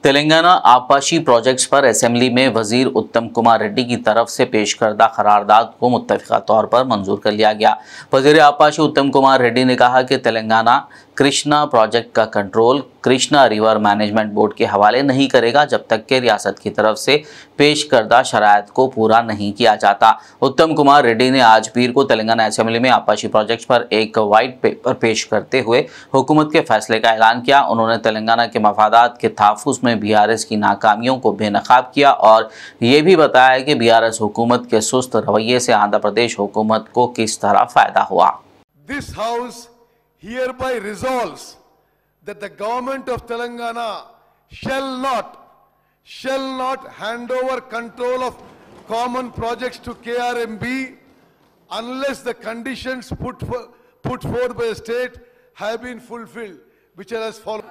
Telangana आपाशी projects पर assembly में वजीर उत्तम कुमार रेड्डी की तरफ से पेश करदा करारदाद को मुत्तफ़िक़ा तौर पर मंजूर कर लिया गया। वजीर आपाशी उत्तम कुमार रेड्डी ने कहा कि तेलंगाना कृष्णा प्रोजेक्ट का control Krishna river management board के हवाले नहीं करेगा जब तक कि रियासत की तरफ से पेश करदा शराइत को पूरा नहीं किया जाता। उत्तम कुमार रेड्डी ने आज पीर को तेलंगाना असेंबली में आपाशी प्रोजेक्ट्स पर एक वाइट पेपर पेश करते हुए हुकूमत के फैसले का ऐलान किया। उन्होंने तेलंगाना के मफादात के तहफ़्फ़ुज़ में बीआरएस की नाकामियों को बेनकाब किया और ये भी बताया कि बीआरएस हुकूमत के सुस्त रवैये से आंध्र प्रदेश हुकूमत को किस तरह फ़ायदा हुआ। This House hereby resolves that the government of Telangana shall not hand over control of common projects to KRMB unless the conditions put forth by the state have been fulfilled, which are as follows.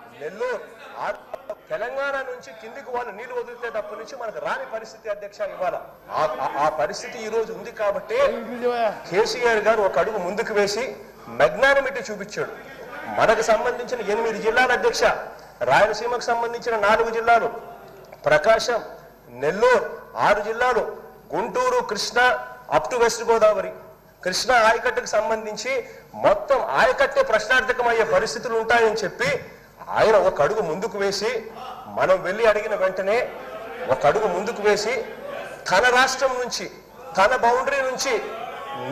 Telangana నుంచి కిందికి వాళ్ళు నీళ్లు వదిలితేటప్పటి నుంచి మనకు రాని పరిస్థితి అధ్యక్ష ఇవాళ ఆ పరిస్థితి ఈ రోజు ఉంది కాబట్టి కేసీఆర్ గారు ఒక అడుగు ముందుకు వేసి మెగ్నానిమిటీ చూపించాడు। మనకు సంబంధించిన 8 జిల్లాల అధ్యక్ష, రాయలసీమకు సంబంధించిన 4 జిల్లాలు, ప్రకాశం, నెల్లూరు 6 జిల్లాలు, Guntur, Krishna up to West Godavari, Krishna ఆయకట్టుకు సంబంధించి మొత్తం ఆయకట్టే ప్రశ్నార్థకమయ్యే పరిస్థితులు ఉంటాయని చెప్పి ఆయన ఒక అడుగు ముందుకు వేసి మనం వెళ్ళి అడిగిన వెంటనే ఒక అడుగు ముందుకు వేసి తన రాష్ట్రం నుంచి తన బౌండరీ నుంచి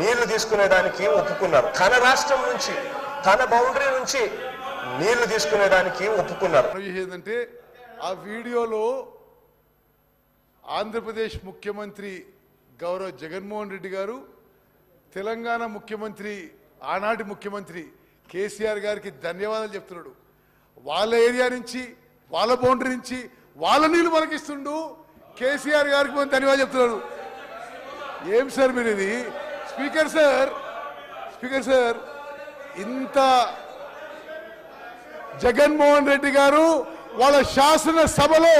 నీళ్లు తీసుకునేదానికి ఒప్పుకున్నారు। తన రాష్ట్రం నుంచి తన బౌండరీ నుంచి నీళ్లు తీసుకునేదానికి ఒప్పుకున్నారు। ఏంటంటే ఆ వీడియోలో ఆంధ్రప్రదేశ్ ముఖ్యమంత్రి గౌరవ్ జగన్మోహన్ రెడ్డి గారు తెలంగాణ ముఖ్యమంత్రి ఆనాటి ముఖ్యమంత్రి కేసీఆర్ గారికి ధన్యవాదాలు చెప్తున్నాడు। వాళ్ళ ఏరియా నుంచి వాళ్ళ బౌండరీ నుంచి వాళ్ళ నీళ్లు మనకిస్తుండు, కేసీఆర్ గారికి మనం ధన్యవాదాలు చెప్తున్నాడు। ఏం సార్ మీరు ఇది? స్పీకర్ సార్ ఇంత జగన్మోహన్ రెడ్డి గారు వాళ్ళ శాసనసభలో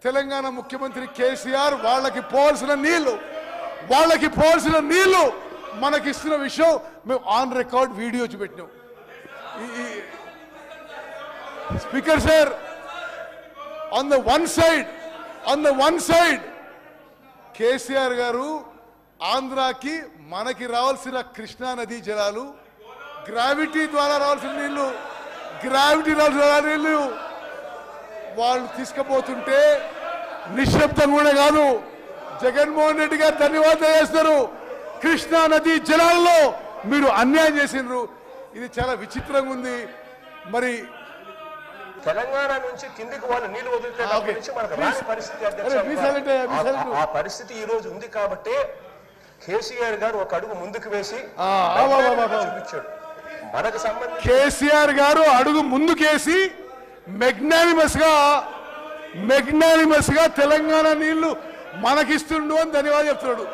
తెలంగాణ ముఖ్యమంత్రి కేసీఆర్ వాళ్ళకి పోవాల్సిన నీళ్లు మనకిస్తున్న విషయం మేము ఆన్ రికార్డ్ వీడియో చూపెట్టినాం। Speaker sir, on the one side KCR garu ఆంధ్రాకి మనకి రావాల్సిన కృష్ణా నదీ జలాలు, గ్రావిటీ ద్వారా రావాల్సిన నీళ్లు వాళ్ళు తీసుకుపోతుంటే నిశ్శబ్దంగా కూడా కాదు, జగన్మోహన్ రెడ్డి గారు ధన్యవాదాలు చేస్తారు। కృష్ణా నదీ జలాల్లో మీరు అన్యాయం చేసినారు, ఇది చాలా విచిత్రంగా ఉంది। మరి తెలంగాణ నుంచి కిందికి వాళ్ళు నీళ్లు వదిలితేటప్పటి నుంచి మనకు రాని పరిస్థితి అధ్యక్ష ఆ పరిస్థితి ఈ రోజు ఉంది కాబట్టి కేసీఆర్ గారు ఒక అడుగు ముందుకు వేసి చూపించాడు। మనకు సంబంధించి కేసీఆర్ గారు అడుగు ముందుకేసి మెగ్నానిమస్ గా తెలంగాణ నీళ్లు మనకిస్తుండు అని ధన్యవాదాలు చెప్తున్నాడు।